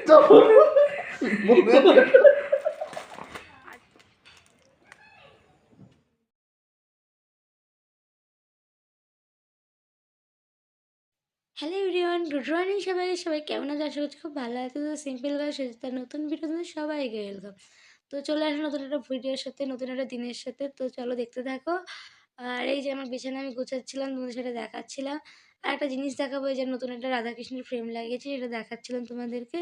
Hello everyone, good morning সবাই। সবাই কেমন আছে? আশা করছি খুব ভালো আছে। তো সিম্পল গাছ তার নতুন ভিডিওতে সবাইকে ওয়েলকাম। তো চলে আসো নতুন একটা ভিডিওর সাথে, নতুন একটা দিনের সাথে। তো চলো দেখতে থাকো। আর এই যে আমার বিছানা আমি গোছাচ্ছিলাম, তোমাদের সাথে দেখাচ্ছিলাম। আর একটা জিনিস দেখাবো, এই যে নতুন একটা রাধাকৃষ্ণের ফ্রেম লাগিয়েছি, সেটা দেখাচ্ছিলাম তোমাদেরকে।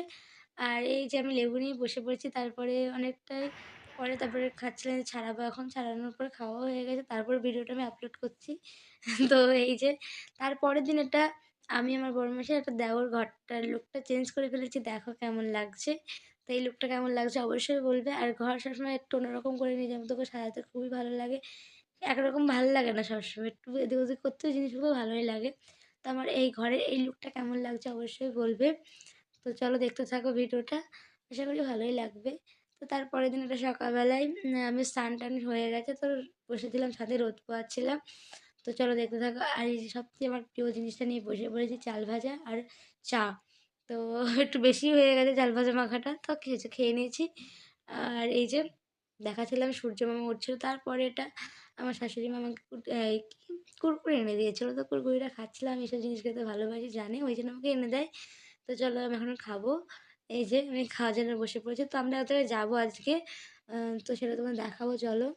আর এই যে আমি লেবু নিয়ে বসে পড়েছি, তারপরে অনেকটাই পরে তারপরে খাচ্ছিলাম, ছাড়াবো এখন। ছাড়ানোর পরে খাওয়া হয়ে গেছে, তারপরে ভিডিওটা আমি আপলোড করছি। তো এই যে তারপরের দিন এটা আমি আমার বড় মাসির একটা দেওর ঘরটার লুকটা চেঞ্জ করে ফেলেছি। দেখো কেমন লাগছে। তো এই লুকটা কেমন লাগছে অবশ্যই বলবে। আর ঘর সবসময় একটু অন্যরকম করে নিয়ে যাবো, তোকে সাজাতে খুবই ভালো লাগে। একরকম ভালো লাগে না সবসময়, একটু এদিক ওদিক করতেও জিনিসগুলো ভালোই লাগে। তো আমার এই ঘরের এই লুকটা কেমন লাগছে অবশ্যই বলবে। তো চলো দেখতে থাকো ভিডিওটা, আশা করি ভালোই লাগবে। তো তারপরের দিন একটা সকালবেলায় আমি স্নান টান হয়ে গেছে, তো বসেছিলাম ছাদে, রোদ পোয়াচ্ছিলাম। তো চলো দেখতে থাকো। আর এই যে সবচেয়ে আমার প্রিয় জিনিসটা নিয়ে বসে পড়েছি, চাল ভাজা আর চা। তো একটু বেশি হয়ে গেছে চাল ভাজা মাখাটা, তো খেয়ে নিয়েছি। আর এই যে দেখাচ্ছিলাম সূর্য মামা উঠছিল, তারপরে এটা আমার শাশুড়ি মা আমাকে কুরকুরে এনে দিয়েছিলো। তো কুরকুরিটা খাচ্ছিলাম, এইসব জিনিস খেতে ভালোবাসি জানে, ওই জন্য আমাকে এনে দেয়। তো চলো আমি এখন খাবো। এই যে আমি খাওয়ার জন্য বসে পড়েছি। তো আমরা ওদের যাবো আজকে, তো সেটা তোমার দেখাবো, চলো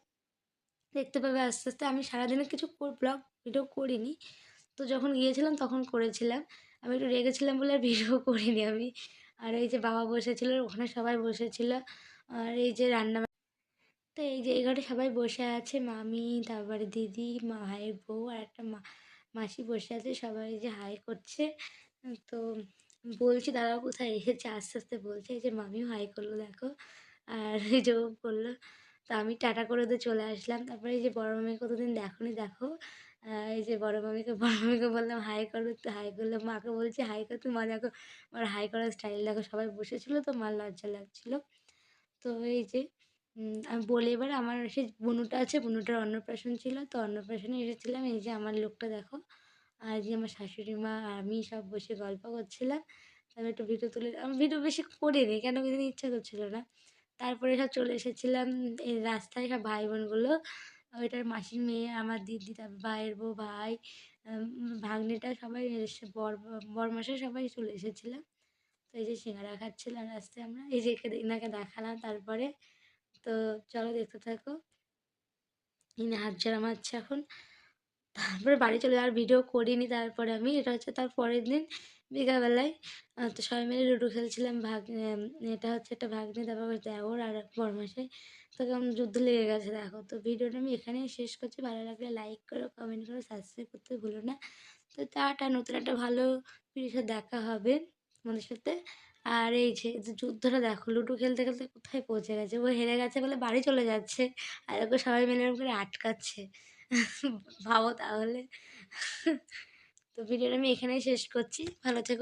দেখতে পাবে আস্তে আস্তে। আমি সারাদিনে কিছু ব্লগ ভিডিও করিনি, তো যখন গিয়েছিলাম তখন করেছিলাম। আমি একটু রেগেছিলাম বলে আর ভিডিও করিনি আমি। আর এই যে বাবা বসেছিল, ওখানে সবাই বসেছিল। আর এই যে রান্না, তো এই যে এই ঘরে সবাই বসে আছে, মামি, তারপরে দিদি, ভাইয়ের বউ আর একটা মাসি বসে আছে, সবাই এই যে হাই করছে। তো বলছি দাদা কোথায় এসেছে, আস্তে আস্তে বলছে। এই যে মামিও হাই করলো দেখো, আর এই যে ও বললো। তো আমি টাটা করে দিয়ে চলে আসলাম। তারপরে এই যে বড় মামি, কতদিন দেখোনি দেখো। এই যে বড় মামিকে বললাম হাই করো, তো হাই করলাম। মাকে বলছি হাই করতে, মা দেখো আমার হাই করার স্টাইল দেখো। সবাই বসেছিল তো মার লজ্জা লাগছিলো। তো এই যে আমি বলি, এবার আমার সেই বুনুটা আছে, বুনুটার অন্নপ্রাশন ছিল, তো অন্নপ্রাশনে এসেছিলাম। এই যে আমার লুকটা দেখো। আর যে আমার শাশুড়ি মা আর আমি সব বসে গল্প করছিলাম। আমি একটু ভিডিও তুলে, আমি ভিডিও বেশি করিনি, কেন কি জানি ইচ্ছা করছিল না। তারপরে সব চলে এসেছিলাম এই রাস্তায়, সব ভাই বোনগুলো, ওইটার মাসির মেয়ে, আমার দিদি, তারপর ভাইয়ের বউ, ভাই, ভাগ্নিটা, সবাই এসে বরমাসা সবাই চলে এসেছিলাম। তো এই যে সিঙ্গারা খাচ্ছিলাম রাস্তায় আমরা, এই যে এনাকে দেখালাম। তারপরে তো চলো দেখতে থাকো। ইনি হাত ঝাড়া মারছে এখন। তারপরে বাড়ি চলে যাওয়ার ভিডিও করিনি। তারপরে আমি, এটা হচ্ছে তার পরের দিন বিকালবেলায়, তো সবাই মিলে লুডো খেলছিলাম। এটা হচ্ছে একটা ভাগ্নে, তারপর দেওর আর বরমাসাই। তো কেমন যুদ্ধ লেগে গেছে দেখো। তো ভিডিওটা আমি এখানেই শেষ করছি। ভালো লাগলে লাইক করো, কমেন্ট করো, সাবস্ক্রাইব করতে ভুলো না। তো টাটা, নতুন একটা ভালো ভিডিওর সাথে দেখা হবে তোমাদের সাথে। আর এই যে যুদ্ধটা দেখো, লুডো খেলতে খেলতে কোথায় পৌঁছে গেছে। ও হেরে গেছে বলে বাড়ি চলে যাচ্ছে, আর ওকে সবাই মিলে এরকম করে আটকাচ্ছে। ভাবো তাহলে। তো ভিডিওটা আমি এখানেই শেষ করছি, ভালো থেকো।